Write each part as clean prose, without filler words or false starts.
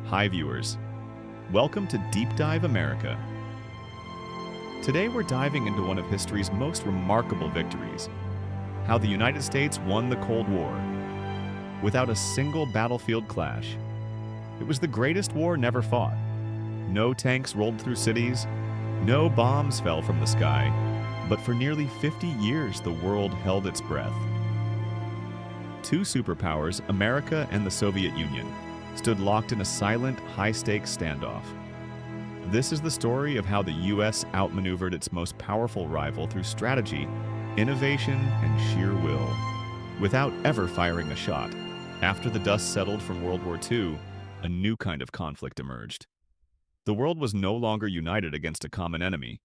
Hi viewers, welcome to Deep Dive America. Today we're diving into one of history's most remarkable victories, how the United States won the Cold War without a single battlefield clash. It was the greatest war never fought. No tanks rolled through cities, no bombs fell from the sky, but for nearly 50 years the world held its breath. Two superpowers, America and the Soviet Union, stood locked in a silent, high-stakes standoff. This is the story of how the U.S. outmaneuvered its most powerful rival through strategy, innovation, and sheer will, without ever firing a shot. After the dust settled from World War II, a new kind of conflict emerged. The world was no longer united against a common enemy.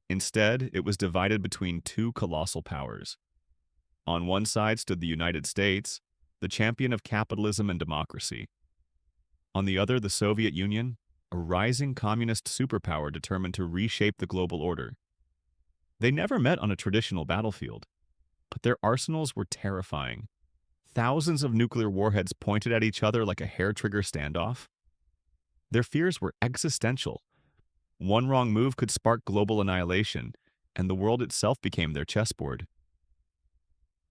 Instead, it was divided between two colossal powers. On one side stood the United States, the champion of capitalism and democracy. On the other, the Soviet Union, a rising communist superpower determined to reshape the global order. They never met on a traditional battlefield, but their arsenals were terrifying. Thousands of nuclear warheads pointed at each other like a hair-trigger standoff. Their fears were existential. One wrong move could spark global annihilation, and the world itself became their chessboard.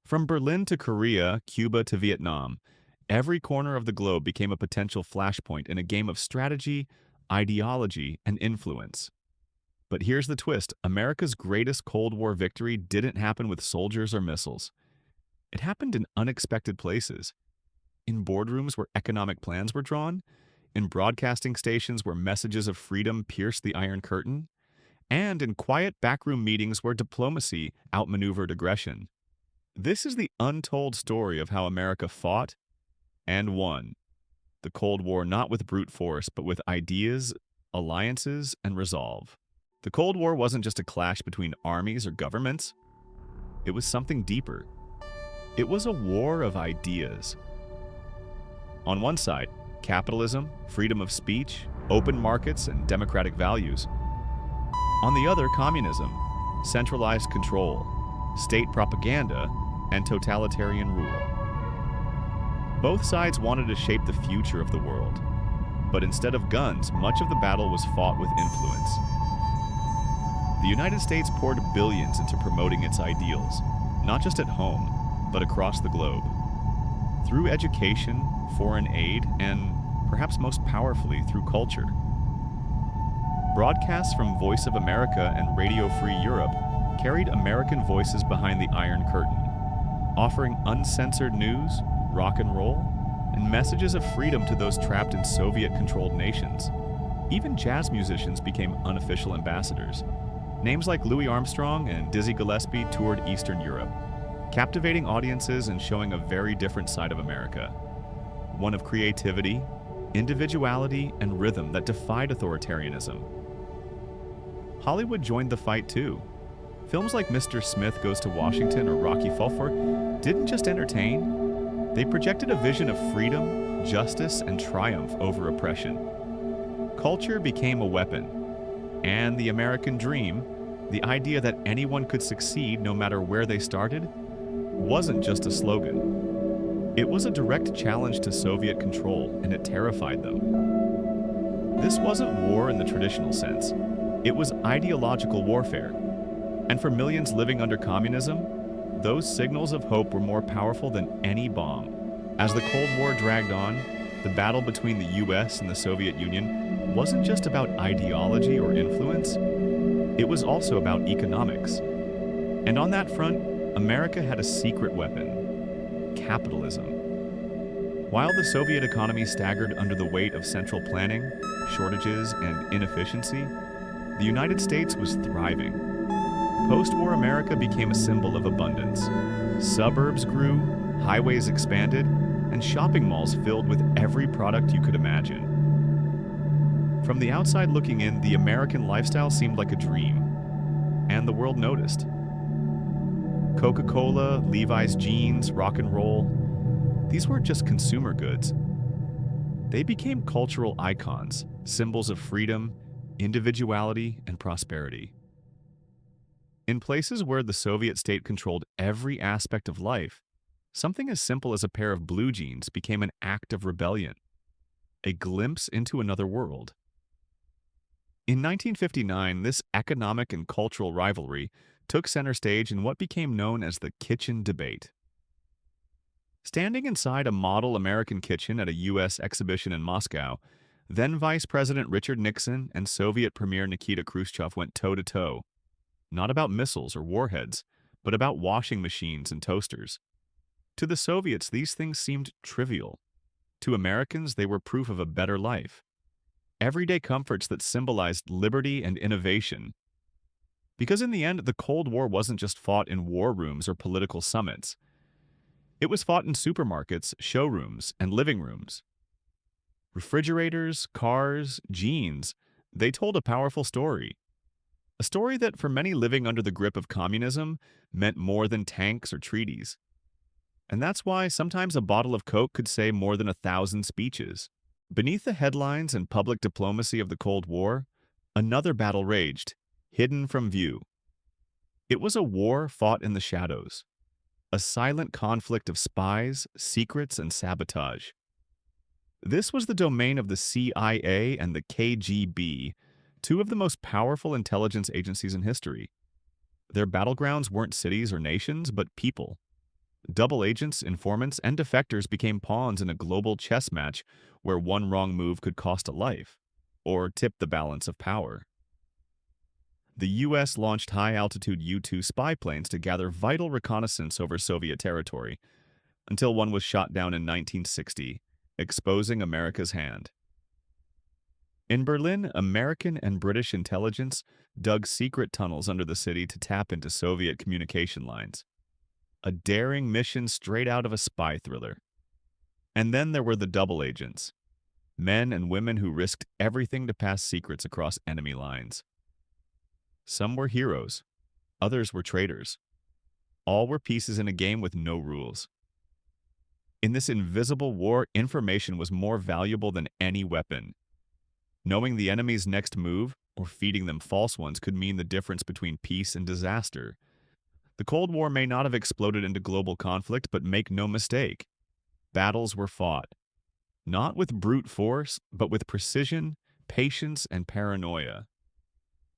From Berlin to Korea, Cuba to Vietnam, every corner of the globe became a potential flashpoint in a game of strategy, ideology, and influence. But here's the twist: America's greatest Cold War victory didn't happen with soldiers or missiles. It happened in unexpected places. In boardrooms where economic plans were drawn, in broadcasting stations where messages of freedom pierced the Iron Curtain, and in quiet backroom meetings where diplomacy outmaneuvered aggression. This is the untold story of how America fought and won the Cold War, not with brute force, but with ideas, alliances, and resolve. The Cold War wasn't just a clash between armies or governments. It was something deeper. It was a war of ideas. On one side, capitalism, freedom of speech, open markets, and democratic values. On the other, communism, centralized control, state propaganda, and totalitarian rule. Both sides wanted to shape the future of the world, but instead of guns, much of the battle was fought with influence. The United States poured billions into promoting its ideals, not just at home, but across the globe. Through education, foreign aid, and perhaps most powerfully, through culture. Broadcasts from Voice of America and Radio Free Europe carried American voices behind the Iron Curtain, offering uncensored news, rock and roll, and messages of freedom to those trapped in Soviet-controlled nations. Even jazz musicians became unofficial ambassadors. Names like Louis Armstrong and Dizzy Gillespie toured Eastern Europe, captivating audiences and showing a very different side of America. One of creativity, individuality, and rhythm that defied authoritarianism. Hollywood joined the fight too. Films like Mr. Smith Goes to Washington or Rocky IV didn't just entertain, they projected a vision of freedom, justice, and triumph over oppression. Culture became a weapon, and the American dream, the idea that anyone could succeed no matter where they started, wasn't just a slogan. It was a direct challenge to Soviet control, and it terrified them. This wasn't war in the traditional sense. It was ideological warfare. And for millions living under communism, those signals of hope were more powerful than any bomb. As the Cold War dragged on, the battle between the US and the Soviet Union wasn't just about ideology or influence, it was also about economics. And on that front, America had a secret weapon: capitalism. While the Soviet economy staggered under the weight of central planning, shortages, and inefficiency, the United States was thriving. Post-war America became a symbol of abundance. Suburbs grew, highways expanded, and shopping malls filled with every product you could imagine. From the outside looking in, the American lifestyle seemed like a dream, and the world noticed. Coca-Cola, Levi's jeans, rock and roll, these weren't just consumer goods. They became cultural icons, symbols of freedom, individuality, and prosperity. In places where the Soviet state controlled every aspect of life, something as simple as a pair of blue jeans became an act of rebellion. a glimpse into another world. In 1959, this economic and cultural rivalry took center stage in what became known as the kitchen debate. Standing inside a model American kitchen at a U.S. exhibition in Moscow, then Vice President Richard Nixon and Soviet Premier Nikita Khrushchev went toe-to-toe, not about missiles or warheads, but about washing machines and toasters. To the Soviets, these things seemed trivial. To Americans, they were proof of a better life. Everyday comforts that symbolized liberty and innovation. Because in the end, the Cold War wasn't just fought in war rooms or political summits. It was fought in supermarkets, showrooms, and living rooms. Refrigerators, cars, jeans, they told a powerful story. A story that, for many living under the grip of communism, meant more than tanks or treaties. And that's why sometimes a bottle of Coke could say more than 1,000 speeches. Beneath the headlines and public diplomacy of the Cold War, another battle raged, hidden from view. It was a war fought in the shadows, a silent conflict of spies, secrets, and sabotage. This was the domain of the CIA and the KGB, two of the most powerful intelligence agencies in history. Their battlegrounds weren't cities or nations, but people. Double agents, informants, and defectors became pawns in a global chess match where one wrong move could cost a life, or tip the balance of power. The U.S. launched high-altitude U-2 spy planes to gather vital reconnaissance over Soviet territory, until one was shot down in 1960, exposing America's hand. In Berlin, American and British intelligence dug secret tunnels under the city to tap into Soviet communication lines. A daring mission straight out of a spy thriller. And then there were the double agents, men and women who risked everything to pass secrets across enemy lines. Some were heroes, others were traitors. All were pieces in a game with no rules. In this invisible war, information was more valuable than any weapon. Knowing the enemy's next move, or feeding them false ones, could mean the difference between peace and disaster. The Cold War may not have exploded into global conflict, but make no mistake, battles were fought. Not with brute force, but with precision, patience, and paranoia.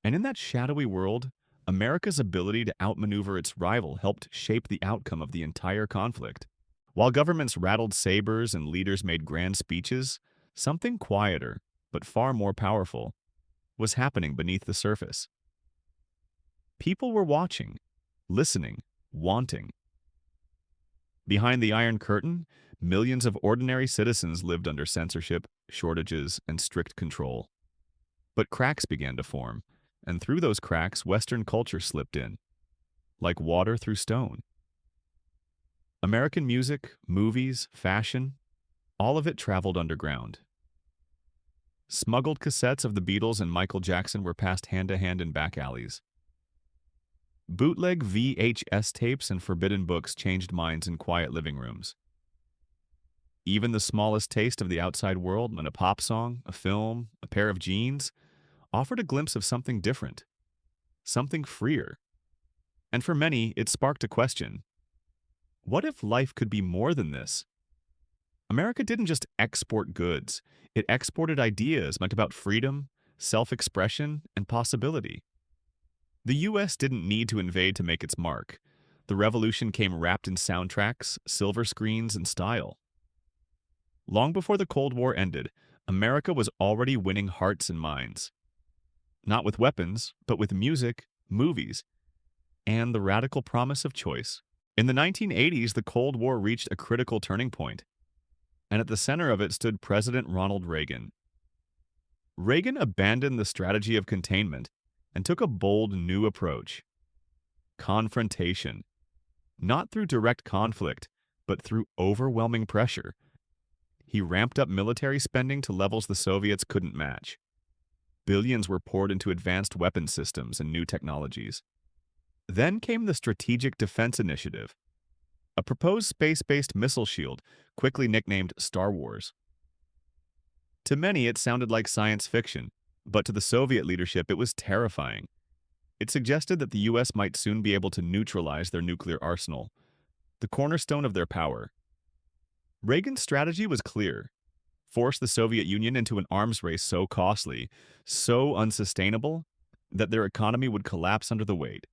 And in that shadowy world, America's ability to outmaneuver its rival helped shape the outcome of the entire conflict. While governments rattled sabers and leaders made grand speeches, something quieter, but far more powerful, was happening beneath the surface. People were watching, listening, wanting. Behind the Iron Curtain, millions of ordinary citizens lived under censorship, shortages, and strict control. But cracks began to form, and through those cracks, Western culture slipped in, like water through stone. American music, movies, fashion, all of it traveled underground. Smuggled cassettes of the Beatles and Michael Jackson were passed hand-to-hand in back alleys. Bootleg VHS tapes and forbidden books changed minds in quiet living rooms. Even the smallest taste of the outside world, when a pop song, a film, a pair of jeans, offered a glimpse of something different, something freer. And for many, it sparked a question. What if life could be more than this? America didn't just export goods, it exported ideas meant about freedom, self-expression, and possibility. The U.S. didn't need to invade to make its mark. The revolution came wrapped in soundtracks, silver screens, and style. Long before the Cold War ended, America was already winning hearts and minds. Not with weapons, but with music, movies, and the radical promise of choice. In the 1980s, the Cold War reached a critical turning point, and at the center of it stood President Ronald Reagan. Reagan abandoned the strategy of containment and took a bold new approach. Confrontation. Not through direct conflict, but through overwhelming pressure. He ramped up military spending to levels the Soviets couldn't match. Billions were poured into advanced weapon systems and new technologies. Then came the Strategic Defense Initiative, a proposed space-based missile shield, quickly nicknamed Star Wars. To many, it sounded like science fiction, but to the Soviet leadership, it was terrifying. It suggested that the U.S. might soon be able to neutralize their nuclear arsenal, the cornerstone of their power. Reagan's strategy was clear. forced the Soviet Union into an arms race so costly, so unsustainable, that their economy would collapse under the weight.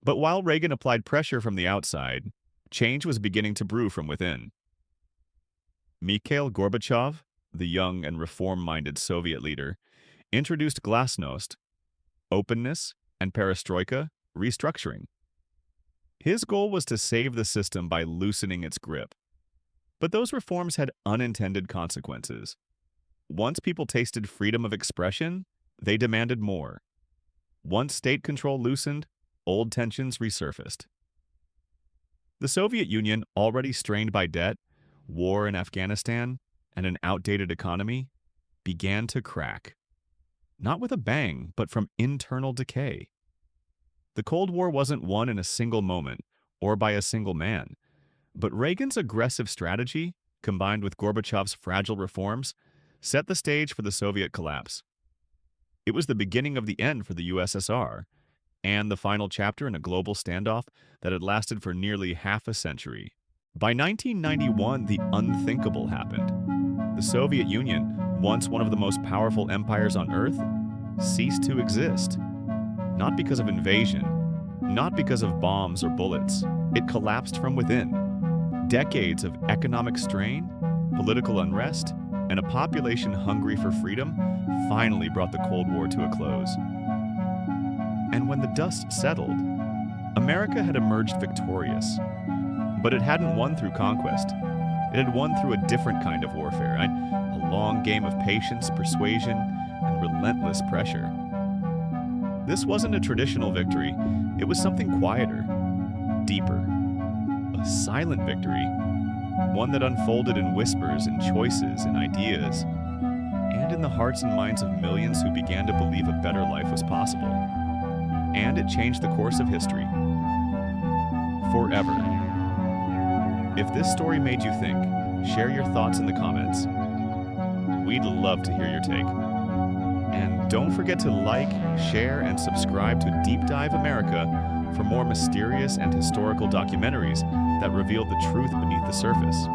But while Reagan applied pressure from the outside, change was beginning to brew from within. Mikhail Gorbachev, the young and reform-minded Soviet leader, introduced glasnost, openness, and perestroika, restructuring. His goal was to save the system by loosening its grip. But those reforms had unintended consequences. Once people tasted freedom of expression, they demanded more. Once state control loosened, old tensions resurfaced. The Soviet Union, already strained by debt, war in Afghanistan, and an outdated economy, began to crack. Not with a bang, but from internal decay. The Cold War wasn't won in a single moment or by a single man, but Reagan's aggressive strategy, combined with Gorbachev's fragile reforms, set the stage for the Soviet collapse. It was the beginning of the end for the USSR, and the final chapter in a global standoff that had lasted for nearly half a century. By 1991, the unthinkable happened. The Soviet Union, once one of the most powerful empires on Earth, ceased to exist. Not because of invasion, not because of bombs or bullets. It collapsed from within. Decades of economic strain, political unrest, and a population hungry for freedom finally brought the Cold War to a close. And when the dust settled, America had emerged victorious. But it hadn't won through conquest. It had won through a different kind of warfare, a long game of patience, persuasion, and relentless pressure. This wasn't a traditional victory. It was something quieter, deeper, a silent victory, one that unfolded in whispers and choices and ideas, and in the hearts and minds of millions who began to believe a better life was possible. And it changed the course of history. Forever. If this story made you think, share your thoughts in the comments. We'd love to hear your take. And don't forget to like, share, and subscribe to Deep Dive America for more mysterious and historical documentaries that reveal the truth beneath the surface.